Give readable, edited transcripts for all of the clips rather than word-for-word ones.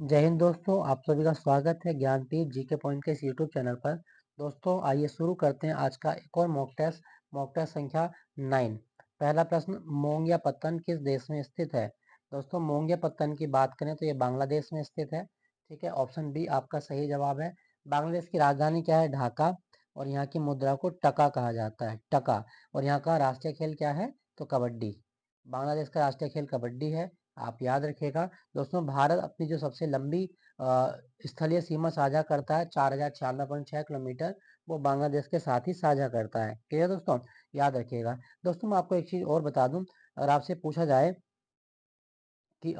जय हिंद दोस्तों, आप सभी का स्वागत है ज्ञानपीठ जीके पॉइंट के इस यूट्यूब चैनल पर। दोस्तों आइए शुरू करते हैं आज का एक और मॉक टेस्ट संख्या 9। पहला प्रश्न, मोंग या पत्तन किस देश में स्थित है? दोस्तों मोंग या पत्तन की बात करें तो ये बांग्लादेश में स्थित है। ठीक है, ऑप्शन बी आपका सही जवाब है। बांग्लादेश की राजधानी क्या है? ढाका। और यहाँ की मुद्रा को टका कहा जाता है, टका। और यहाँ का राष्ट्रीय खेल क्या है? तो कबड्डी। बांग्लादेश का राष्ट्रीय खेल कबड्डी है, आप याद रखिएगा। दोस्तों भारत अपनी जो सबसे लंबी स्थलीय सीमा साझा करता है 4096.6 किलोमीटर, वो बांग्लादेश के साथ ही साझा करता है। क्लियर दोस्तों, याद रखिएगा। दोस्तों मैं आपको एक चीज और बता दूं, अगर आपसे पूछा जाए कि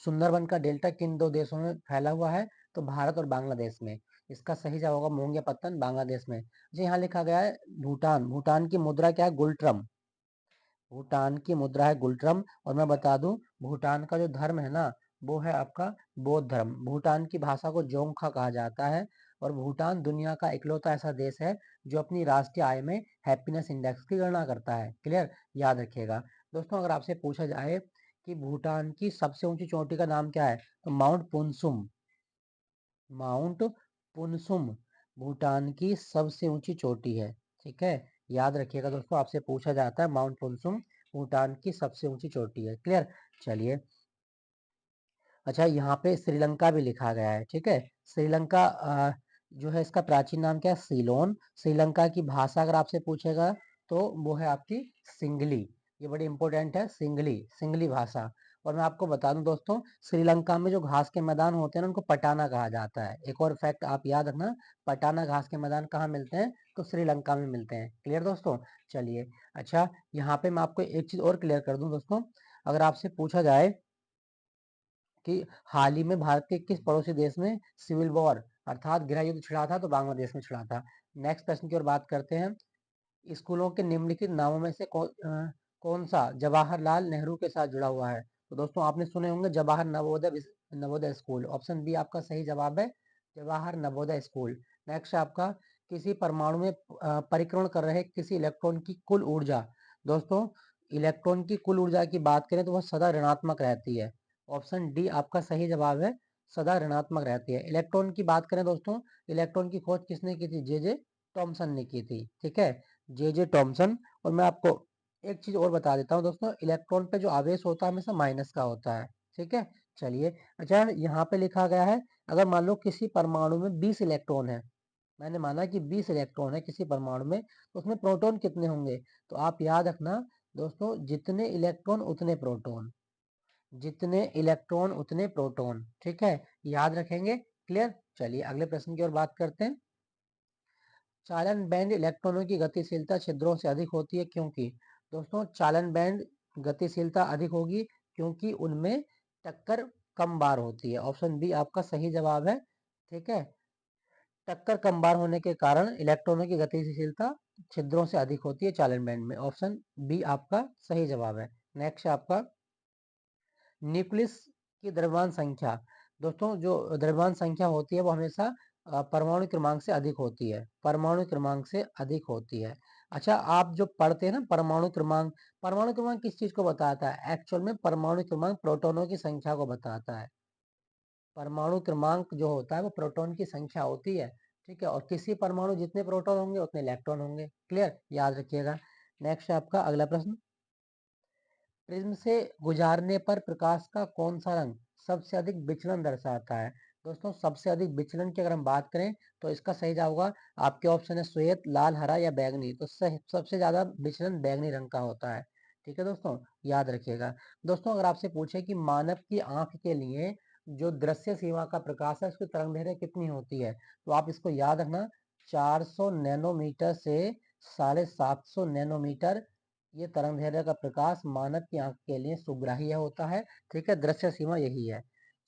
सुंदरबन का डेल्टा किन दो देशों में फैला हुआ है, तो भारत और बांग्लादेश में। इसका सही जवाब होगा मोंग या पत्तन, बांग्लादेश में। जी यहाँ लिखा गया है भूटान। भूटान की मुद्रा क्या है? गुलट्रम। भूटान की मुद्रा है गुलट्रम। और मैं बता दूं, भूटान का जो धर्म है ना, वो है आपका बौद्ध धर्म। भूटान की भाषा को जोंगखा कहा जाता है। और भूटान दुनिया का इकलौता ऐसा देश है जो अपनी राष्ट्रीय आय में हैप्पीनेस इंडेक्स की गणना करता है। क्लियर, याद रखिएगा। दोस्तों अगर आपसे पूछा जाए कि भूटान की सबसे ऊंची चोटी का नाम क्या है, तो माउंट पुनसुम। माउंट पुनसुम भूटान की सबसे ऊंची चोटी है। ठीक है, याद रखिएगा दोस्तों, आपसे पूछा जाता है माउंट पुनसुम भूटान की सबसे ऊंची चोटी है। क्लियर, चलिए। अच्छा यहाँ पे श्रीलंका भी लिखा गया है। ठीक है, श्रीलंका जो है इसका प्राचीन नाम क्या है? सीलोन। श्रीलंका की भाषा अगर आपसे पूछेगा तो वो है आपकी सिंगली। ये बड़ी इंपॉर्टेंट है, सिंगली, सिंगली भाषा। और मैं आपको बता दूं दोस्तों, श्रीलंका में जो घास के मैदान होते हैं ना, उनको पटाना कहा जाता है। एक और फैक्ट आप याद रखना, पटाना घास के मैदान कहाँ मिलते हैं? तो श्रीलंका में मिलते हैं। क्लियर दोस्तों, चलिए। अच्छा यहाँ पे मैं आपको एक चीज और क्लियर कर दूं दोस्तों, अगर आपसे पूछा जाए कि हाल ही में भारत के किस पड़ोसी देश में सिविल वॉर अर्थात गृह युद्ध छिड़ा था, तो बांग्लादेश में छिड़ा था। नेक्स्ट प्रश्न की ओर बात करते हैं। स्कूलों के निम्नलिखित नामों में से कौन सा जवाहरलाल नेहरू के साथ जुड़ा हुआ है? तो दोस्तों आपने सुने होंगे Jawahar Navodaya school. Option B आपका सही जवाब है, जवाहर नवोदय स्कूल। नेक्स्ट है आपका, किसी परमाणु में परिक्रमण कर रहे किसी इलेक्ट्रॉन की कुल ऊर्जा। दोस्तों इलेक्ट्रॉन की कुल ऊर्जा की बात करें तो वह सदा ऋणात्मक रहती है। ऑप्शन डी आपका सही जवाब है, सदा ऋणात्मक रहती है। इलेक्ट्रॉन की बात करें दोस्तों, इलेक्ट्रॉन की खोज किसने की थी? जे जे टॉमसन ने की थी। ठीक है, जे जे टॉमसन। और मैं आपको एक चीज और बता देता हूँ दोस्तों, इलेक्ट्रॉन पे जो आवेश होता है हमेशा माइनस का होता है। ठीक है, चलिए। अच्छा यहाँ पे लिखा गया है, अगर मान लो किसी परमाणु में 20 इलेक्ट्रॉन है, मैंने माना कि 20 इलेक्ट्रॉन है किसी परमाणु में, तो उसमें प्रोटॉन कितने होंगे? तो आप याद रखना दोस्तों, जितने इलेक्ट्रॉन उतने प्रोटॉन, जितने इलेक्ट्रॉन उतने प्रोटॉन। ठीक है, याद रखेंगे। क्लियर, चलिए अगले प्रश्न की ओर बात करते हैं। चालन बैंड इलेक्ट्रॉनों की गतिशीलता छिद्रों से अधिक होती है, क्योंकि? दोस्तों चालन बैंड गतिशीलता अधिक होगी क्योंकि उनमें टक्कर कम बार होती है। ऑप्शन बी आपका सही जवाब है। ठीक है, टक्कर कम बार होने के कारण इलेक्ट्रॉनों की गतिशीलता छिद्रों से अधिक होती है चालन बैंड में। ऑप्शन बी आपका सही जवाब है। नेक्स्ट आपका, न्यूक्लियस की द्रव्यमान संख्या। दोस्तों जो द्रव्यमान संख्या होती है वो हमेशा परमाणु क्रमांक से अधिक होती है, परमाणु क्रमांक से अधिक होती है। अच्छा आप जो पढ़ते हैं ना परमाणु क्रमांक, परमाणु क्रमांक किस चीज को बताता है? एक्चुअल में परमाणु क्रमांक प्रोटॉनों की संख्या को बताता है। परमाणु क्रमांक जो होता है वो प्रोटॉन की संख्या होती है। ठीक है, और किसी परमाणु जितने प्रोटॉन होंगे उतने इलेक्ट्रॉन होंगे। क्लियर, याद रखिएगा। नेक्स्ट है आपका अगला प्रश्न, प्रिज्म से गुजारने पर प्रकाश का कौन सा रंग सबसे अधिक विचलन दर्शाता है? दोस्तों सबसे अधिक विचलन की अगर हम बात करें तो इसका सही जवाब होगा, आपके ऑप्शन है श्वेत, लाल, हरा या बैंगनी। तो सबसे ज्यादा विचलन बैंगनी रंग का होता है। ठीक है दोस्तों, याद रखिएगा। दोस्तों अगर आपसे पूछे कि मानव की आंख के लिए जो दृश्य सीमा का प्रकाश है उसकी तरंग दैर्घ्य कितनी होती है, तो आप इसको याद रखना, 400 नैनोमीटर से 750 नैनोमीटर, ये तरंग दैर्ध्य का प्रकाश मानव की आंख के लिए सुग्राह्य होता है। ठीक है, दृश्य सीमा यही है,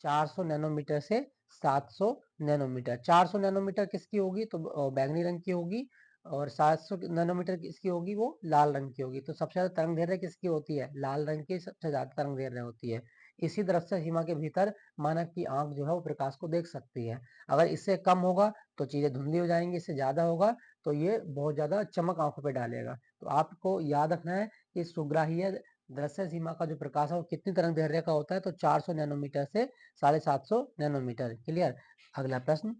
400 नैनोमीटर से 700 नैनोमीटर। 400 नैनोमीटर किसकी होगी? तो बैंगनी रंग की होगी। और 700 नैनोमीटर किसकी होगी? वो लाल रंग की होगी। तो सबसे ज्यादा तरंग दैर्ध्य किसकी होती है? लाल रंग की सबसे ज्यादा तरंग दैर्ध्य होती है। इसी दृश्य सीमा के भीतर मानव की आंख जो है वो प्रकाश को देख सकती है। अगर इससे कम होगा तो चीजें धुंधली हो जाएंगी, इससे ज्यादा होगा तो ये बहुत ज्यादा चमक आंखों पे डालेगा। तो आपको याद रखना है कि सुग्राह्य दृश्य सीमा का जो प्रकाश है वो कितनी तरंग दैर्ध्य का होता है, तो 400 नैनोमीटर से 750 नैनोमीटर। क्लियर। अगला प्रश्न,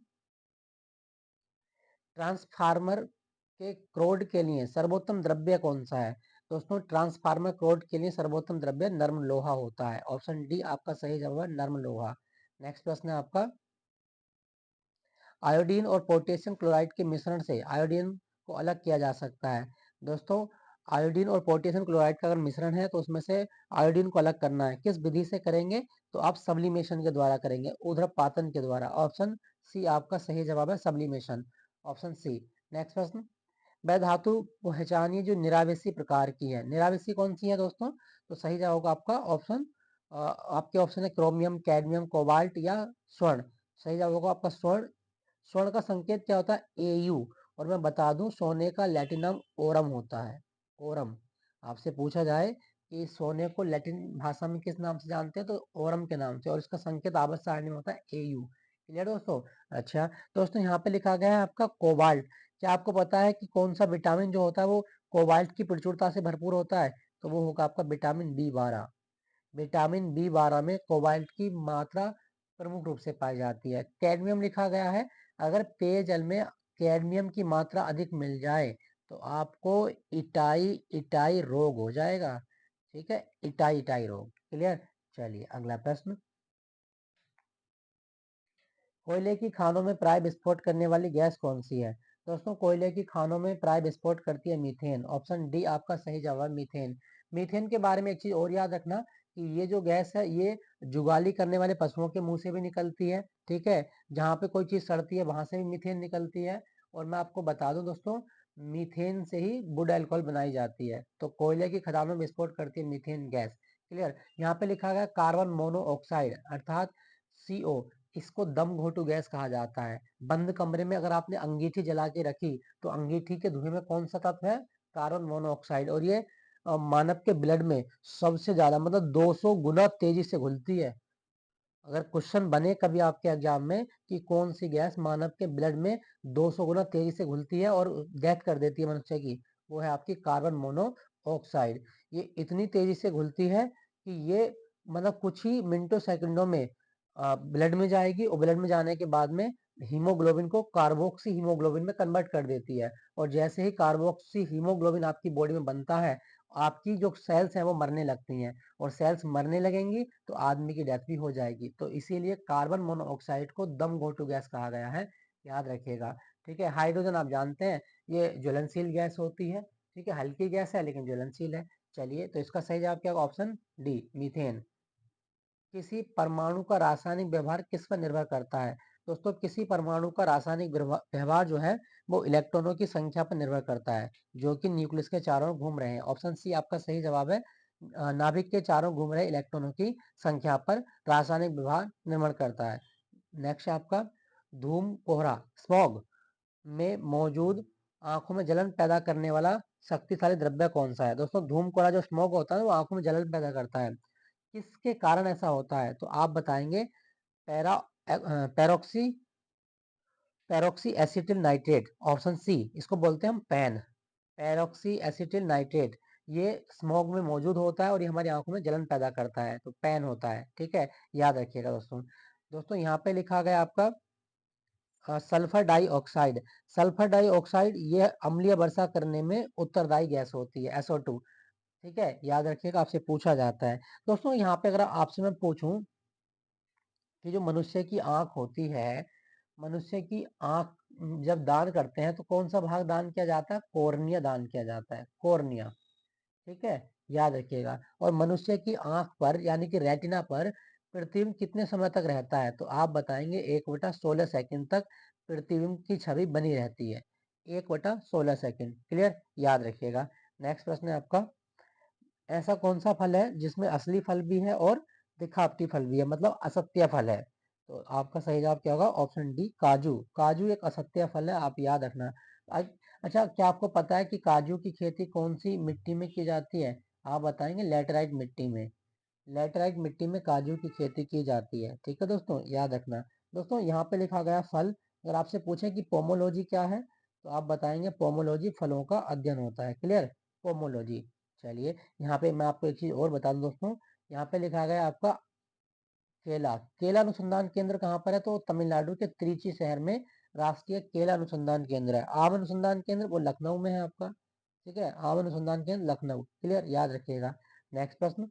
ट्रांसफार्मर के क्रोड के लिए सर्वोत्तम द्रव्य कौन सा है? दोस्तों ट्रांसफार्मर क्रोड के लिए सर्वोत्तम द्रव्य नर्म लोहा होता है। ऑप्शन डी आपका सही जवाब है, नर्म लोहा। नेक्स्ट प्रश्न है आपका, आयोडीन और पोटेशियम क्लोराइड के मिश्रण से आयोडीन को अलग किया जा सकता है। दोस्तों आयोडीन और पोटेशियम क्लोराइड का अगर मिश्रण है तो उसमें से आयोडीन को अलग करना है, किस विधि से करेंगे? तो आप सब्लिमेशन के द्वारा करेंगे, ऊध्रपातन के द्वारा। ऑप्शन सी आपका सही जवाब है, सब्लिमेशन। Option C. नेक्स्ट प्रश्न, वह धातु पहचानिए जो निरावेशी प्रकार की है। निरावेशी कौन सी है दोस्तों? तो सही जवाब होगा आपका ऑप्शन, आपके ऑप्शन है क्रोमियम, कैडमियम, कोबाल्ट या स्वर्ण। सही जवाब होगा आपका स्वर्ण। स्वर्ण का संकेत क्या होता है? Au। और मैं बता दूं सोने का लैटिन नाम ओरम होता है। ओरम। आपसे पूछा जाए कि सोने को लैटिन भाषा में किस नाम से जानते हैं, तो ओरम के नाम से, और इसका संकेत आवर्त सारणी में होता है Au। क्लियर दोस्तों। अच्छा दोस्तों यहाँ पे लिखा गया है आपका कोबाल्ट। क्या आपको पता है कि कौन सा विटामिन जो होता है वो कोबाल्ट की प्रचुरता से भरपूर होता है? तो वो होगा आपका विटामिन B12। विटामिन B12 में कोबाल्ट की मात्रा प्रमुख रूप से पाई जाती है। कैडमियम लिखा गया है, अगर पेयजल में कैडमियम की मात्रा अधिक मिल जाए तो आपको इटाई इटाई रोग हो जाएगा। ठीक है, इटाई इटाई रोग। क्लियर। चलिए अगला प्रश्न, कोयले की खानों में प्राय विस्फोट करने वाली गैस कौन सी है? दोस्तों कोयले की खानों में प्राय विस्फोट करती है मीथेन। ऑप्शन डी आपका सही जवाब, मीथेन। मीथेन के बारे में एक चीज और याद रखना कि ये जो गैस है ये जुगाली करने वाले पशुओं के मुंह से भी निकलती है। ठीक है, जहाँ पे कोई चीज सड़ती है वहां से भी मीथेन निकलती है। और मैं आपको बता दूं दोस्तों, मीथेन से ही वुड अल्कोहल बनाई जाती है। तो कोयले की खदानों में विस्फोट करती है मीथेन गैस। क्लियर। यहाँ पे लिखा गया कार्बन मोनोऑक्साइड अर्थात CO, इसको दम घोटू गैस कहा जाता है। बंद कमरे में अगर आपने अंगीठी जला के रखी तो अंगीठी के धुएं में कौन सा तत्व है? Carbon monoxide. और ये मानव के ब्लड में सबसे ज्यादा मतलब 200 गुना तेजी से घुलती है। अगर क्वेश्चन बने कभी आपके एग्जाम में कि कौन सी गैस मानव के ब्लड में 200 गुना तेजी से घुलती है और डेथ कर देती है मनुष्य की, वो है आपकी कार्बन मोनोऑक्साइड। ये इतनी तेजी से घुलती है कि ये मतलब कुछ ही मिनटों सेकंडों में ब्लड में जाएगी और ब्लड में जाने के बाद में हीमोग्लोबिन को कार्बोक्सी हीमोग्लोबिन में कन्वर्ट कर देती है। और जैसे ही कार्बोक्सी हीमोग्लोबिन आपकी बॉडी में बनता है, आपकी जो सेल्स हैं वो मरने लगती हैं, और सेल्स मरने लगेंगी तो आदमी की डेथ भी हो जाएगी। तो इसीलिए कार्बन मोनोऑक्साइड को दम घोटू गैस कहा गया है, याद रखिएगा। ठीक है, हाइड्रोजन आप जानते हैं ये ज्वलनशील गैस होती है। ठीक है, हल्की गैस है लेकिन ज्वलनशील है। चलिए तो इसका सही जवाब क्या होगा? Option D, methane. किसी परमाणु का रासायनिक व्यवहार किस पर निर्भर करता है? दोस्तों किसी परमाणु का रासायनिक व्यवहार जो है वो इलेक्ट्रॉनों की संख्या पर निर्भर करता है जो कि न्यूक्लियस के चारों ओर घूम रहे हैं। ऑप्शन सी आपका सही जवाब है, नाभिक के चारों घूम रहे इलेक्ट्रॉनों की संख्या पर रासायनिक व्यवहार निर्भर करता है। नेक्स्ट आपका, धूम कोहरा स्मॉग में मौजूद आंखों में जलन पैदा करने वाला शक्तिशाली द्रव्य कौन सा है? दोस्तों धूम कोहरा जो स्मॉग होता है वो आंखों में जलन पैदा करता है। किसके कारण ऐसा होता है? तो आप बताएंगे para peroxy peroxy acetyl nitrate. Option C, इसको बोलते हैं हम पैन। पैरोक्सी एसिटिल नाइट्रेट ये स्मॉग में मौजूद होता है और ये हमारी आंखों में जलन पैदा करता है, तो पैन होता है। ठीक है, याद रखिएगा दोस्तों। दोस्तों यहाँ पे लिखा गया आपका सल्फर डाइऑक्साइड। सल्फर डाइऑक्साइड ये अम्लीय वर्षा करने में उत्तरदायी गैस होती है, SO2। ठीक है, याद रखिएगा, आपसे पूछा जाता है। दोस्तों यहाँ पे अगर आपसे मैं पूछूं कि जो मनुष्य की आंख होती है, मनुष्य की आंख जब दान करते हैं तो कौन सा भाग दान किया जाता है? कॉर्निया दान किया जाता है, कॉर्निया। ठीक है, याद रखिएगा। और मनुष्य की आंख पर यानी कि रेटिना पर प्रतिबिंब कितने समय तक रहता है? तो आप बताएंगे 1/16 सेकंड तक प्रतिबिंब की छवि बनी रहती है। 1/16 सेकंड। क्लियर, याद रखिएगा। नेक्स्ट प्रश्न है आपका, ऐसा कौन सा फल है जिसमें असली फल भी है और दिखावटी फल भी है, मतलब असत्य फल है? तो आपका सही जवाब क्या होगा? ऑप्शन डी, काजू। काजू एक असत्य फल है, आप याद रखना। अच्छा क्या आपको पता है कि काजू की खेती कौन सी मिट्टी में की जाती है? आप बताएंगे लैटेराइट मिट्टी में। लैटेराइट मिट्टी में काजू की खेती की जाती है। ठीक है दोस्तों, याद रखना। दोस्तों यहाँ पे लिखा गया फल, अगर आपसे पूछे कि पोमोलॉजी क्या है तो आप बताएंगे पोमोलॉजी फलों का अध्ययन होता है। Clear, pomology. चलिए, यहाँ पे मैं आपको एक चीज और बता दूं दोस्तों, यहाँ पे लिखा गया आपका केला। केला अनुसंधान केंद्र कहाँ पर है? तो तमिलनाडु के त्रिची शहर में राष्ट्रीय केला अनुसंधान केंद्र है। आम अनुसंधान केंद्र वो लखनऊ में है आपका। ठीक है, आम अनुसंधान केंद्र लखनऊ। क्लियर, याद रखिएगा। नेक्स्ट प्रश्न,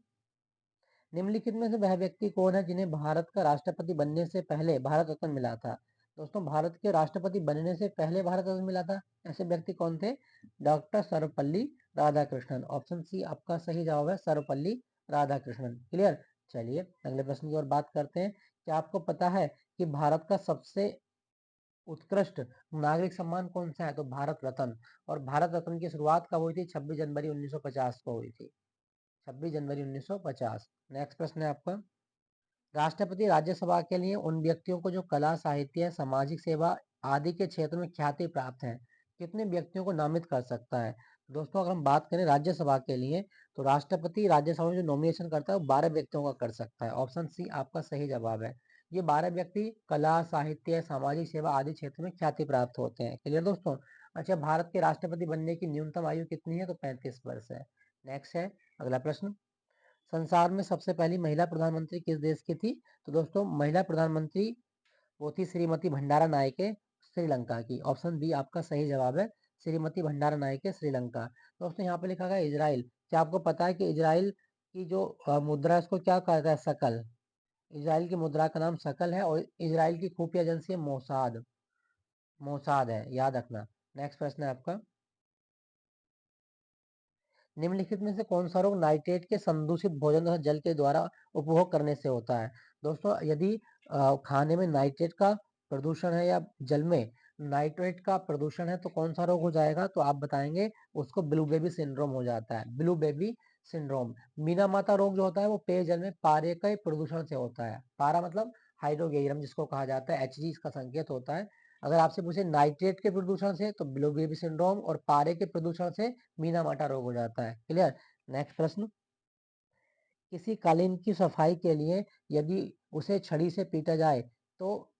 निम्नलिखित में से वह व्यक्ति कौन है जिन्हें भारत का राष्ट्रपति बनने से पहले भारत रत्न मिला था? दोस्तों, भारत के राष्ट्रपति बनने से पहले भारत रत्न मिला था, ऐसे व्यक्ति कौन थे? Doctor Sarvepalli Radhakrishnan. Option C आपका सही जवाब है, सर्वपल्ली राधाकृष्णन। क्लियर। चलिए अगले प्रश्न की ओर बात करते हैं। क्या आपको पता है कि भारत का सबसे उत्कृष्ट नागरिक सम्मान कौन सा है? तो भारत रत्न। और भारत रत्न की शुरुआत कब हुई थी? 26 जनवरी 1950 को हुई थी। 26 जनवरी 1950। नेक्स्ट प्रश्न है आपका, राष्ट्रपति राज्यसभा के लिए उन व्यक्तियों को जो कला, साहित्य, सामाजिक सेवा आदि के क्षेत्र में ख्याति प्राप्त है, कितने व्यक्तियों को नामित कर सकता है? दोस्तों, अगर हम बात करें राज्यसभा के लिए, तो राष्ट्रपति राज्यसभा में जो नॉमिनेशन करता है वो 12 व्यक्तियों का कर सकता है। ऑप्शन सी आपका सही जवाब है। ये 12 व्यक्ति कला, साहित्य, सामाजिक सेवा आदि क्षेत्र में ख्याति प्राप्त होते हैं। क्लियर दोस्तों। अच्छा, भारत के राष्ट्रपति बनने की न्यूनतम आयु कितनी है? तो 35 वर्ष है। नेक्स्ट है अगला प्रश्न, संसार में सबसे पहली महिला प्रधानमंत्री किस देश की थी? तो दोस्तों, महिला प्रधानमंत्री वो थी श्रीमती भंडारा नायके, श्रीलंका की। ऑप्शन बी आपका सही जवाब है, श्रीमती भंडारा नायके, श्रीलंका। दोस्तों, यहाँ पे लिखा गया इजराइल। क्या आपको पता है कि इजराइल की जो मुद्रा है उसको क्या कहता है? शकल। इजराइल की मुद्रा का नाम शकल है, और इजराइल की खुफिया एजेंसी है मोसाद। मोसाद है, याद रखना। नेक्स्ट प्रश्न है आपका, निम्नलिखित में से कौन सा रोग नाइट्रेट के संदूषित भोजन तथा जल के द्वारा उपभोग करने से होता है? दोस्तों, यदि खाने में नाइट्रेट का प्रदूषण है या जल में नाइट्रेट का प्रदूषण है तो कौन सा रोग हो जाएगा? तो आप बताएंगे, उसको ब्लू बेबी सिंड्रोम हो जाता है। Blue baby syndrome. मीना माता रोग जो होता है वो पेयजल में पारे के प्रदूषण से होता है। पारा मतलब हाइड्रोगेरियम जिसको कहा जाता है, Hg इसका संकेत होता है। अगर आपसे पूछे नाइट्रेट के प्रदूषण से तो ब्लू बेबी सिंड्रोम, और पारे के प्रदूषण से मीना माटा रोग हो जाता है। क्लियर। नेक्स्ट प्रश्न, किसी कालीन की सफाई के लिए यदि उसे छड़ी से पीटा जाए तो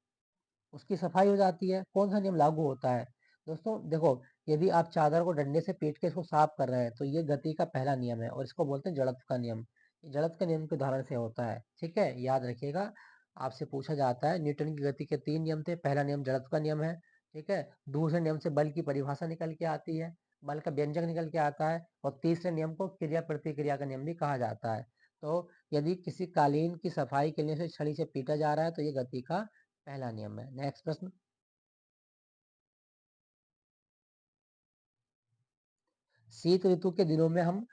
उसकी सफाई हो जाती है, कौन सा नियम लागू होता है? दोस्तों देखो, यदि आप चादर को डंडे से पीट के इसको साफ कर रहे हैं तो ये गति का पहला नियम है, और इसको बोलते हैं जड़त्व का नियम। जड़त्व के नियम के उदाहरण से होता है। ठीक है, याद रखिएगा। आपसे पूछा जाता है, न्यूटन की गति के 3 नियम थे। पहला नियम जड़त्व का नियम है। ठीक है, दूसरे नियम से बल की परिभाषा निकल के आती है, बल का व्यंजक निकल के आता है, और तीसरे नियम को क्रिया प्रतिक्रिया का नियम भी कहा जाता है। तो यदि किसी कालीन की सफाई के लिए उसे छड़ी से पीटा जा रहा है तो ये गति का पहला नियम है। नेक्स्ट प्रश्न, शीत ऋतु के दिनों में हम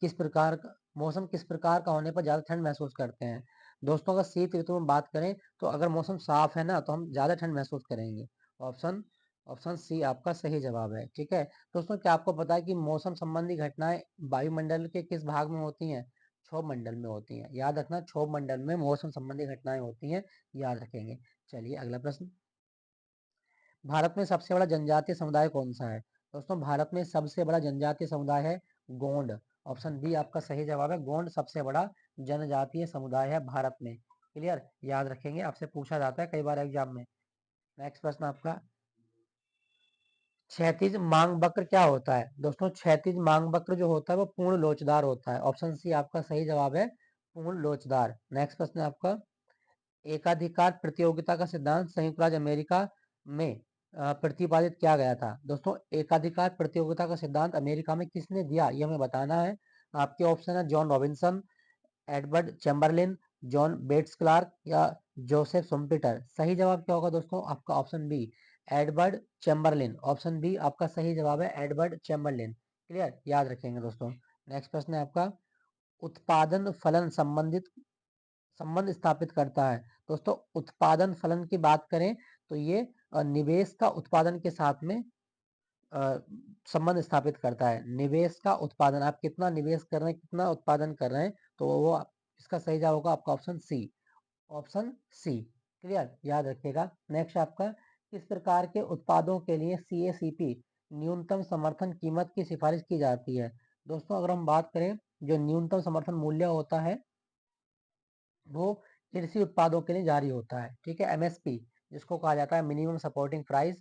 किस प्रकार का मौसम किस प्रकार का होने पर ज्यादा ठंड महसूस करते हैं? दोस्तों, अगर शीत ऋतु में बात करें तो अगर मौसम साफ है ना तो हम ज्यादा ठंड महसूस करेंगे। ऑप्शन ऑप्शन सी आपका सही जवाब है। ठीक है दोस्तों, क्या आपको पता है कि मौसम संबंधी घटनाएं वायुमंडल के किस भाग में होती हैं? क्षोभ मंडल में होती हैं। याद रखना, क्षोभ मंडल में मौसम संबंधी घटनाएं होती हैं। याद रखेंगे। चलिए अगला प्रश्न, भारत में सबसे बड़ा जनजातीय समुदाय कौन सा है? दोस्तों, भारत में सबसे बड़ा जनजातीय समुदाय है गोंड। ऑप्शन बी आपका सही जवाब है, गोंड सबसे बड़ा जनजातीय समुदाय है भारत में। क्लियर, याद रखेंगे, आपसे पूछा जाता है कई बार एग्जाम में। नेक्स्ट प्रश्न आपका, क्षैतिज मांग वक्र क्या होता है? दोस्तों, क्षैतिज मांग वक्र जो होता है वो पूर्ण लोचदार होता है। ऑप्शन सी आपका सही जवाब है, पूर्ण लोचदार। नेक्स्ट प्रश्न है आपका, एकाधिकार प्रतियोगिता का सिद्धांत संयुक्त राज्य अमेरिका में प्रतिपादित किया गया था। दोस्तों, एकाधिकार प्रतियोगिता का सिद्धांत अमेरिका में किसने दिया, ये हमें बताना है। आपके ऑप्शन है John Robinson, Edward Chamberlin, John Bates Clark, या जोसेफ सुम्पिटर। सही जवाब क्या होगा दोस्तों? आपका option B, Edward Chamberlin. Option B आपका सही जवाब है, एडवर्ड चैम्बरलिन। क्लियर, याद रखेंगे दोस्तों। नेक्स्ट प्रश्न है आपका, उत्पादन फलन संबंध स्थापित करता है। दोस्तों, उत्पादन फलन की बात करें तो ये निवेश का उत्पादन के साथ में अ, संबंध स्थापित करता है। निवेश का उत्पादन, आप कितना निवेश कर रहे हैं, कितना उत्पादन कर रहे हैं, तो इसका सही जवाब होगा आपका option C. Option C. Clear, याद रखिएगा। नेक्स्ट आपका, किस प्रकार के उत्पादों के लिए CACP न्यूनतम समर्थन कीमत की सिफारिश की जाती है? दोस्तों, अगर हम बात करें, जो न्यूनतम समर्थन मूल्य होता है वो कृषि उत्पादों के लिए जारी होता है। ठीक है, MSP जिसको कहा जाता है मिनिमम सपोर्टिंग प्राइस,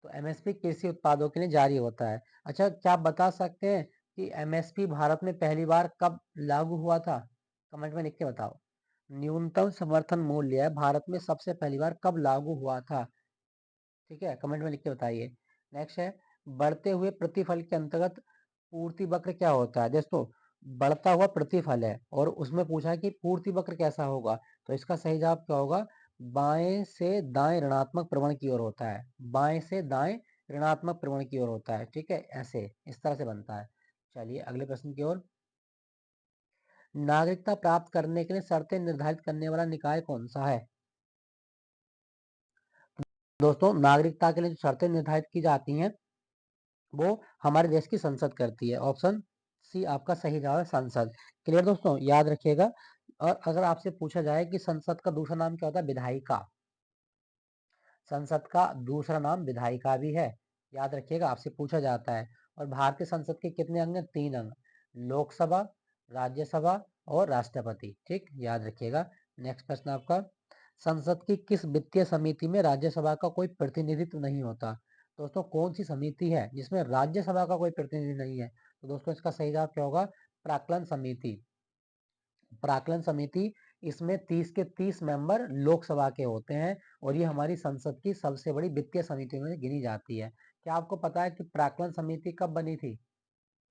तो MSP कृषि उत्पादों के लिए जारी होता है। अच्छा, क्या आप बता सकते हैं कि एमएसपी भारत में पहली बार कब लागू हुआ था? कमेंट में लिख के बताओ। न्यूनतम समर्थन मूल्य भारत में सबसे पहली बार कब लागू हुआ था? ठीक है, कमेंट में लिख के बताइए। नेक्स्ट है, बढ़ते हुए प्रतिफल के अंतर्गत पूर्ति वक्र क्या होता है? दोस्तों, बढ़ता हुआ प्रतिफल है और उसमें पूछा है कि पूर्ति वक्र कैसा होगा, तो इसका सही जवाब क्या होगा? बाएं से दाएं ऋणात्मक प्रवण की ओर होता है। बाएं से दाएं ऋणात्मक प्रवण की ओर होता है। ठीक है, ऐसे इस तरह से बनता है। चलिए अगले प्रश्न की ओर। नागरिकता प्राप्त करने के लिए शर्तें निर्धारित करने वाला निकाय कौन सा है? दोस्तों, नागरिकता के लिए जो शर्तें निर्धारित की जाती हैं वो हमारे देश की संसद करती है। ऑप्शन सी आपका सही जवाब है, संसद। क्लियर दोस्तों, याद रखिएगा। और अगर आपसे पूछा जाए कि संसद का दूसरा नाम क्या होता है? विधायिका। संसद का दूसरा नाम विधायिका भी है, याद रखिएगा, आपसे पूछा जाता है। और भारतीय संसद के कितने अंग हैं? 3 अंग। लोकसभा, राज्यसभा और राष्ट्रपति। ठीक, याद रखिएगा। नेक्स्ट प्रश्न आपका, संसद की किस वित्तीय समिति में राज्यसभा का कोई प्रतिनिधित्व नहीं होता? दोस्तों, कौन सी समिति है जिसमें राज्यसभा का कोई प्रतिनिधि नहीं है? तो दोस्तों, इसका सही जवाब क्या होगा? प्राक्कलन समिति। प्राक्कलन समिति, इसमें 30 के 30 मेंबर लोकसभा के होते हैं और ये हमारी संसद की सबसे बड़ी वित्तीय समितियों में गिनी जाती है। क्या आपको पता है कि प्राक्कलन समिति कब बनी थी?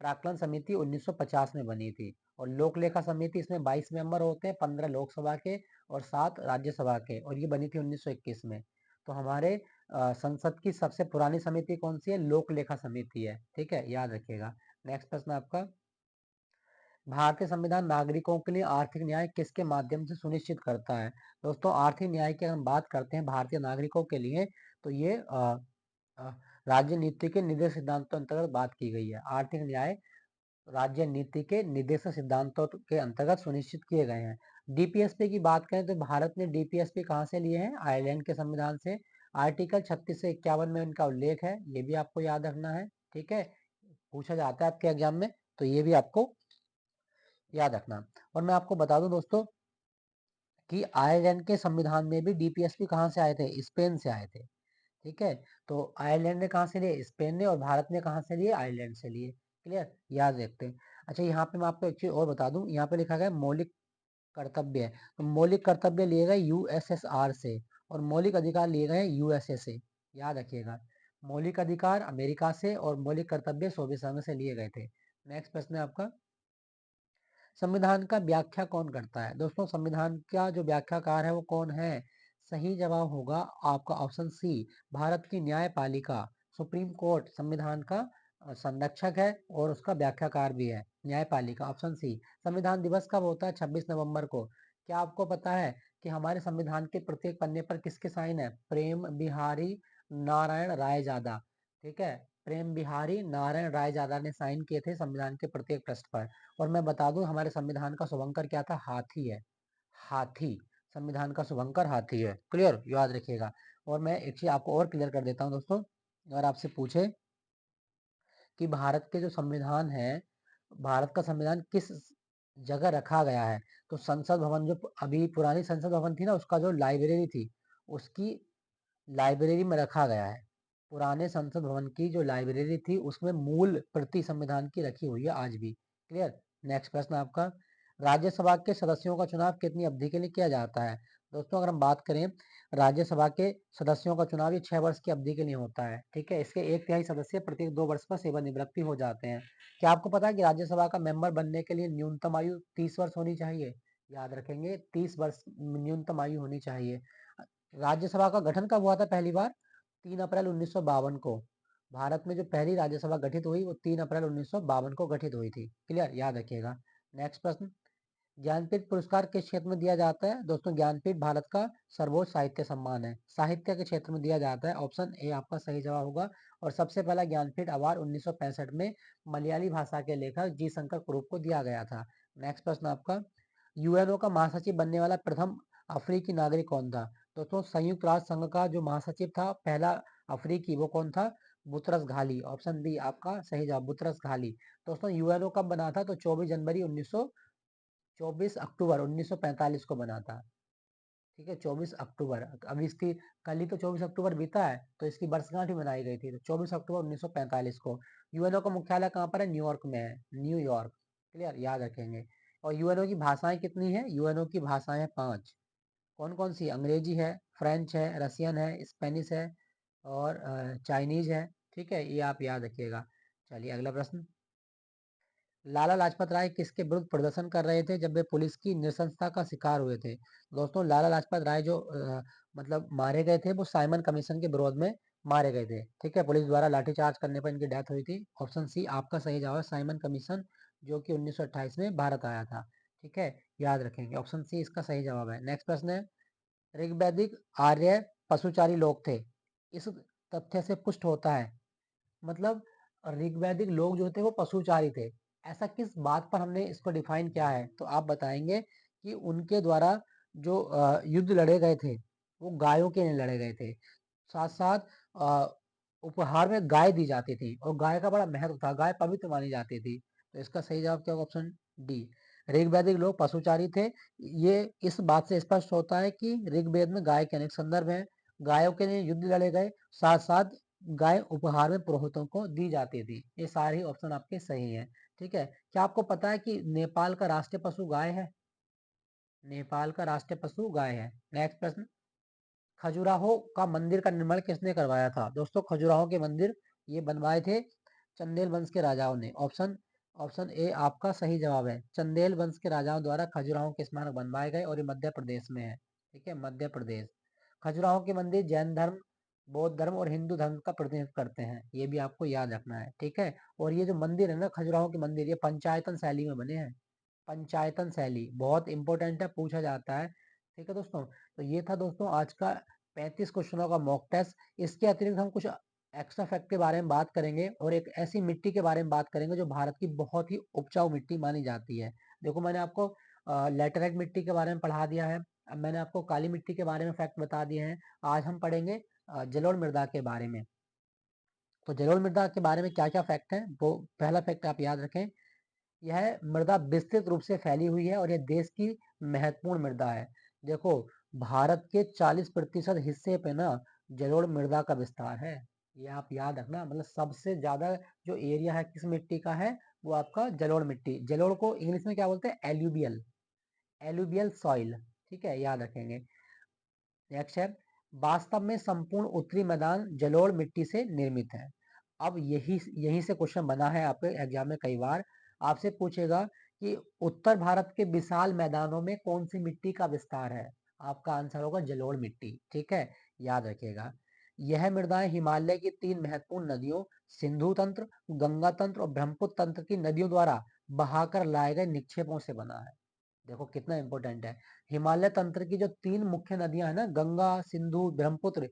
प्राक्कलन समिति 1950 में बनी थी। और लोक लेखा समिति, इसमें 22 मेंबर होते हैं, 15 लोकसभा के और 7 राज्यसभा के, और ये बनी थी 1921 में। तो हमारे संसद की सबसे पुरानी समिति कौन सी है? लोक लेखा समिति है। ठीक है, याद रखिएगा। नेक्स्ट प्रश्न आपका, भारतीय संविधान नागरिकों के लिए आर्थिक न्याय किसके माध्यम से सुनिश्चित करता है? दोस्तों, आर्थिक न्याय की हम बात करते हैं भारतीय नागरिकों के लिए, तो ये अ, राज्य नीति के निर्देश सिद्धांतों अंतर्गत बात की गई है। आर्थिक न्याय राज्य नीति के निर्देश सिद्धांतों के अंतर्गत सुनिश्चित किए गए हैं। डीपीएसपी की बात करें तो भारत ने डीपीएसपी कहाँ से लिए हैं? आयरलैंड के संविधान से। आर्टिकल 36 से 51 में इनका उल्लेख है, ये भी आपको याद रखना है। ठीक है, पूछा जाता है आपके एग्जाम में, तो ये भी आपको याद रखना। और मैं आपको बता दूं दोस्तों कि आयरलैंड के संविधान में भी डीपीएसपी कहाँ से आए थे? स्पेन से आए थे। ठीक है, तो आयरलैंड ने कहाँ से लिए? स्पेन ने। और भारत ने कहाँ से लिए? आयरलैंड से लिए। क्लियर, याद रखते हैं। अच्छा, यहाँ पे मैं आपको एक चीज और बता दूं, यहाँ पे लिखा गया मौलिक कर्तव्य। तो मौलिक कर्तव्य लिए गए यूएसएसआर से और मौलिक अधिकार लिए गए यूएसए से। याद रखिएगा, मौलिक अधिकार अमेरिका से और मौलिक कर्तव्य सोवियत संघ से लिए गए थे। नेक्स्ट प्रश्न है आपका, संविधान का व्याख्या कौन करता है? दोस्तों, संविधान का जो व्याख्याकार है वो कौन है? सही जवाब होगा आपका ऑप्शन सी, भारत की न्यायपालिका। सुप्रीम कोर्ट संविधान का संरक्षक है और उसका व्याख्याकार भी है, न्यायपालिका, ऑप्शन सी। संविधान दिवस कब होता है? 26 नवंबर को। क्या आपको पता है कि हमारे संविधान के प्रत्येक पन्ने पर किसके साइन है? प्रेम बिहारी नारायण रायजादा। ठीक है, प्रेम बिहारी नारायण रायजादा ने साइन किए थे संविधान के प्रत्येक पृष्ठ पर। और मैं बता दूं, हमारे संविधान का शुभंकर क्या था? हाथी है, हाथी। संविधान का शुभंकर हाथी है। क्लियर, याद रखिएगा। और मैं एक चीज आपको और क्लियर कर देता हूं दोस्तों, अगर आपसे पूछे कि भारत के जो संविधान है, भारत का संविधान किस जगह रखा गया है, तो संसद भवन, जो अभी पुरानी संसद भवन थी ना, उसका जो लाइब्रेरी थी, उसकी लाइब्रेरी में रखा गया है। पुराने संसद भवन की जो लाइब्रेरी थी उसमें मूल प्रति संविधान की रखी हुई है आज भी। क्लियर। नेक्स्ट प्रश्न आपका, राज्यसभा के सदस्यों का चुनाव कितनी अवधि के लिए किया जाता है? दोस्तों, अगर हम बात करें राज्यसभा के सदस्यों का चुनाव, ये 6 वर्ष की अवधि के लिए होता है। ठीक है, इसके 1/3 सदस्य प्रत्येक 2 वर्ष पर सेवानिवृत्ति हो जाते हैं। क्या आपको पता है कि राज्यसभा का मेंबर बनने के लिए न्यूनतम आयु 30 वर्ष होनी चाहिए? याद रखेंगे, 30 वर्ष न्यूनतम आयु होनी चाहिए। राज्यसभा का गठन कब हुआ था पहली बार? 3 अप्रैल 1952 को। भारत में जो पहली राज्यसभा गठित हुई वो 3 अप्रैल 1952 को गठित हुई थी। क्लियर, याद रखिएगा। नेक्स्ट प्रश्न, ज्ञानपीठ पुरस्कार किस क्षेत्र में दिया जाता है? दोस्तों, ज्ञानपीठ भारत का सर्वोच्च साहित्य सम्मान है, साहित्य के क्षेत्र में दिया जाता है। ऑप्शन ए आपका सही जवाब होगा। और सबसे पहला ज्ञानपीठ अवार्ड 1965 में मलयाली भाषा के लेखक जी शंकर कुरुप को दिया गया था। नेक्स्ट प्रश्न आपका, यूएनओ का महासचिव बनने वाला प्रथम अफ्रीकी नागरिक कौन था? दोस्तों, संयुक्त राष्ट्र संघ का जो महासचिव था पहला अफ्रीकी, वो कौन था? Boutros Ghali. ऑप्शन बी आपका सही जवाब, बुतरस घाली। दोस्तों, यूएनओ कब बना था? तो 24 अक्टूबर 1945 को बना था। ठीक है, 24 अक्टूबर। अभी इसकी कल ही तो 24 अक्टूबर बीता है, तो इसकी वर्षगांठ ही मनाई गई थी, तो 24 अक्टूबर 1945 को। यूएनओ का मुख्यालय कहाँ पर है? न्यूयॉर्क में है, न्यूयॉर्क। क्लियर, याद रखेंगे। और यूएनओ की भाषाएं कितनी है? यूएनओ की भाषाएं 5। कौन कौन सी? अंग्रेजी है, फ्रेंच है, रसियन है, स्पेनिश है और चाइनीज है। ठीक है, ये आप याद रखिएगा। चलिए अगला प्रश्न। लाला लाजपत राय किसके विरुद्ध प्रदर्शन कर रहे थे जब वे पुलिस की नृशंसता का शिकार हुए थे? दोस्तों, लाला लाजपत राय जो मतलब मारे गए थे, वो साइमन कमीशन के विरोध में मारे गए थे। ठीक है, पुलिस द्वारा लाठीचार्ज करने पर इनकी डेथ हुई थी। ऑप्शन सी आपका सही जवाब है, साइमन कमीशन, जो कि 1928 में भारत आया था। ठीक है, याद रखेंगे, ऑप्शन सी इसका सही जवाब है। नेक्स्ट प्रश्न है, ऋग्वैदिक आर्य पशुचारी लोग थे, इस तथ्य से पुष्ट होता है, मतलब ऋग्वैदिक लोग जो थे वो पशुचारी थे, ऐसा किस बात पर हमने इसको डिफाइन किया है? तो आप बताएंगे कि उनके द्वारा जो युद्ध लड़े गए थे वो गायों के लिए लड़े गए थे। साथ साथ अ, उपहार में गाय दी जाती थी और गाय का बड़ा महत्व था, गाय पवित्र मानी जाती थी। तो इसका सही जवाब क्या होगा? Option D. ऋग्वैदिक लोग पशुचारी थे, ये इस बात से स्पष्ट होता है कि ऋग्वेद में गाय के अनेक संदर्भ हैं, गायों के लिए युद्ध लड़े गए, साथ साथ गाय उपहार में पुरोहितों को दी जाती थी। ये सारे ऑप्शन आपके सही हैं। ठीक है, क्या आपको पता है कि नेपाल का राष्ट्रीय पशु गाय है? नेपाल का राष्ट्रीय पशु गाय है। नेक्स्ट प्रश्न, खजुराहो का मंदिर का निर्माण किसने करवाया था? दोस्तों, खजुराहो के मंदिर ये बनवाए थे चंदेल वंश के राजाओं ने। ऑप्शन ऑप्शन ए आपका सही जवाब है, चंदेल वंश के राजाओं द्वारा खजुराहो के स्मारक बनवाए गए और ये मध्य प्रदेश में है। ठीक है, मध्य प्रदेश। खजुराहो के मंदिर जैन धर्म, बौद्ध धर्म और हिंदू धर्म का प्रतिनिधित्व करते हैं, ये भी आपको याद रखना है। ठीक है, और ये जो मंदिर है ना, खजुराहो के मंदिर, ये पंचायतन शैली में बने हैं। पंचायतन शैली बहुत इंपॉर्टेंट है, पूछा जाता है। ठीक है दोस्तों, तो ये था दोस्तों आज का 35 क्वेश्चनों का मॉक टेस्ट। इसके अतिरिक्त हम कुछ एक्स्ट्रा फैक्ट के बारे में बात करेंगे और एक ऐसी मिट्टी के बारे में बात करेंगे जो भारत की बहुत ही उपजाऊ मिट्टी मानी जाती है। देखो, मैंने आपको लैटेराइट मिट्टी के बारे में पढ़ा दिया है, अब मैंने आपको काली मिट्टी के बारे में फैक्ट बता दिए हैं। आज हम पढ़ेंगे जलोढ़ मृदा के बारे में। तो जलोढ़ मृदा के बारे में क्या क्या फैक्ट है, वो पहला फैक्ट आप याद रखें, यह मृदा विस्तृत रूप से फैली हुई है और यह देश की महत्वपूर्ण मृदा है। देखो, भारत के 40% हिस्से पे ना जलोढ़ मृदा का विस्तार है, ये आप याद रखना। मतलब सबसे ज्यादा जो एरिया है किस मिट्टी का है, वो आपका जलोढ़ मिट्टी। जलोढ़ को इंग्लिश में क्या बोलते हैं? Alluvial, alluvial soil. ठीक है, याद रखेंगे। नेक्स्ट है, वास्तव में संपूर्ण उत्तरी मैदान जलोढ़ मिट्टी से निर्मित है। अब यही यहीं से क्वेश्चन बना है आपके एग्जाम में कई बार, आपसे पूछेगा कि उत्तर भारत के विशाल मैदानों में कौन सी मिट्टी का विस्तार है? आपका आंसर होगा जलोढ़ मिट्टी। ठीक है, याद रखिएगा। यह मृदाएं हिमालय की 3 महत्वपूर्ण नदियों, सिंधु तंत्र, गंगा तंत्र और ब्रह्मपुत्र तंत्र की नदियों द्वारा बहाकर लाए गए निक्षेपों से बना है। देखो कितना इंपॉर्टेंट है। हिमालय तंत्र की जो 3 मुख्य नदियां है ना, गंगा, सिंधु, ब्रह्मपुत्र,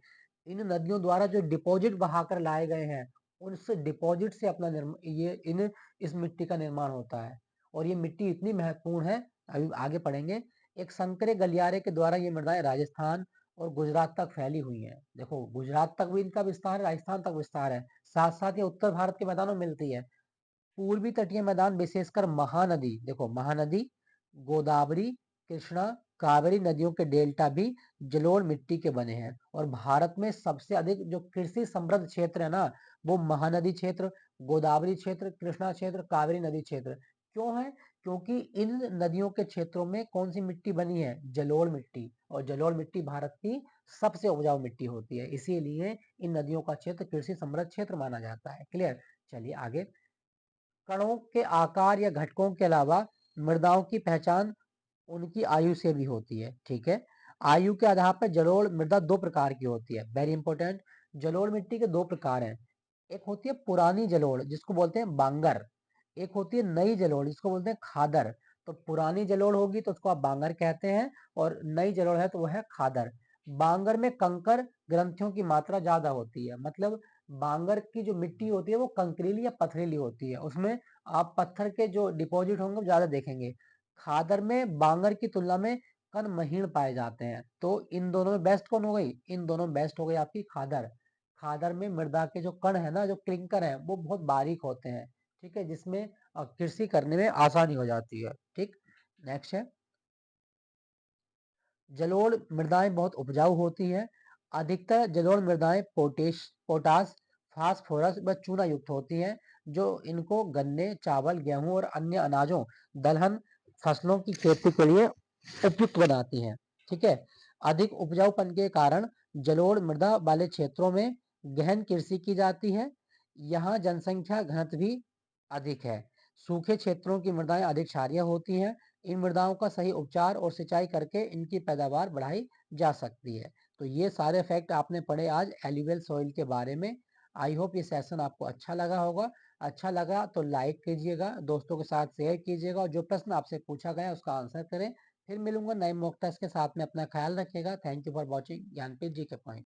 इन नदियों द्वारा जो डिपॉजिट बहाकर लाए गए हैं, उनसे डिपॉजिट से अपना ये इन इस मिट्टी का निर्माण होता है। और ये मिट्टी इतनी महत्वपूर्ण है, अभी आगे पढ़ेंगे। एक संकरे गलियारे के द्वारा ये मृदाएं राजस्थान और गुजरात तक फैली हुई हैं। देखो, गुजरात तक भी इनका विस्तार है, राजस्थान तक विस्तार है, साथ साथ ये उत्तर भारत के मैदानों में मिलती है। पूर्वी तटीय मैदान विशेषकर महानदी, देखो महानदी, गोदावरी, कृष्णा, कावेरी नदियों के डेल्टा भी जलोढ़ मिट्टी के बने हैं। और भारत में सबसे अधिक जो कृषि समृद्ध क्षेत्र है ना, वो महानदी क्षेत्र, गोदावरी क्षेत्र, कृष्णा क्षेत्र, कावेरी नदी क्षेत्र। क्यों है? क्योंकि इन नदियों के क्षेत्रों में कौन सी मिट्टी बनी है? जलोढ़ मिट्टी। और जलोढ़ मिट्टी भारत की सबसे उपजाऊ मिट्टी होती है, इसीलिए इन नदियों का क्षेत्र कृषि समृद्ध क्षेत्र माना जाता है। क्लियर, चलिए आगे। कणों के आकार या घटकों के अलावा मृदाओं की पहचान उनकी आयु से भी होती है। ठीक है, आयु के आधार पर जलोढ़ मृदा 2 प्रकार की होती है, वेरी इंपॉर्टेंट। जलोढ़ मिट्टी के 2 प्रकार हैं, एक होती है पुरानी जलोढ़ जिसको बोलते हैं बांगर, एक होती है नई जलोढ़ जिसको बोलते हैं खादर। तो पुरानी जलोढ़ होगी तो उसको आप बांगर कहते हैं, और नई जलोढ़ है तो वह है खादर। बांगर में कंकर ग्रंथियों की मात्रा ज्यादा होती है, मतलब बांगर की जो मिट्टी होती है वो कंकरीली या पथरीली होती है, उसमें आप पत्थर के जो डिपॉजिट होंगे वो ज्यादा देखेंगे। खादर में बांगर की तुलना में कण महीन पाए जाते हैं। तो इन दोनों में बेस्ट कौन हो गई? इन दोनों में बेस्ट हो गई आपकी खादर। खादर में मृदा के जो कण है ना, जो क्लिंकर है, वो बहुत बारीक होते हैं। ठीक है, जिसमें कृषि करने में आसानी हो जाती है। ठीक, नेक्स्ट है, जलोढ़ मृदाएं बहुत उपजाऊ होती हैं। अधिकतर जलोढ़ मृदाएं पोटास, फास्फोरस व चूना युक्त होती हैं, जो इनको गन्ने, चावल, गेहूं और अन्य अनाजों, दलहन फसलों की खेती के लिए उपयुक्त बनाती हैं। ठीक है। अधिक उपजाऊपन के कारण जलोढ़ मृदा वाले क्षेत्रों में गहन कृषि की जाती है। यहाँ जनसंख्या घनत्व भी अधिक है। सूखे क्षेत्रों की मृदाएं अधिक क्षारीय होती हैं। इन मृदाओं का सही उपचार और सिंचाई करके इनकी पैदावार बढ़ाई जा सकती है। तो ये सारे फैक्ट आपने पढ़े आज एल्यूवियल सॉइल के बारे में। आई होप ये सेशन आपको अच्छा लगा होगा। अच्छा लगा तो लाइक कीजिएगा, दोस्तों के साथ शेयर कीजिएगा और जो प्रश्न आपसे पूछा गया उसका आंसर करें। फिर मिलूंगा नए मॉक टेस्ट के साथ में। अपना ख्याल रखिएगा। Thank you for watching Gyanpeeth G K point.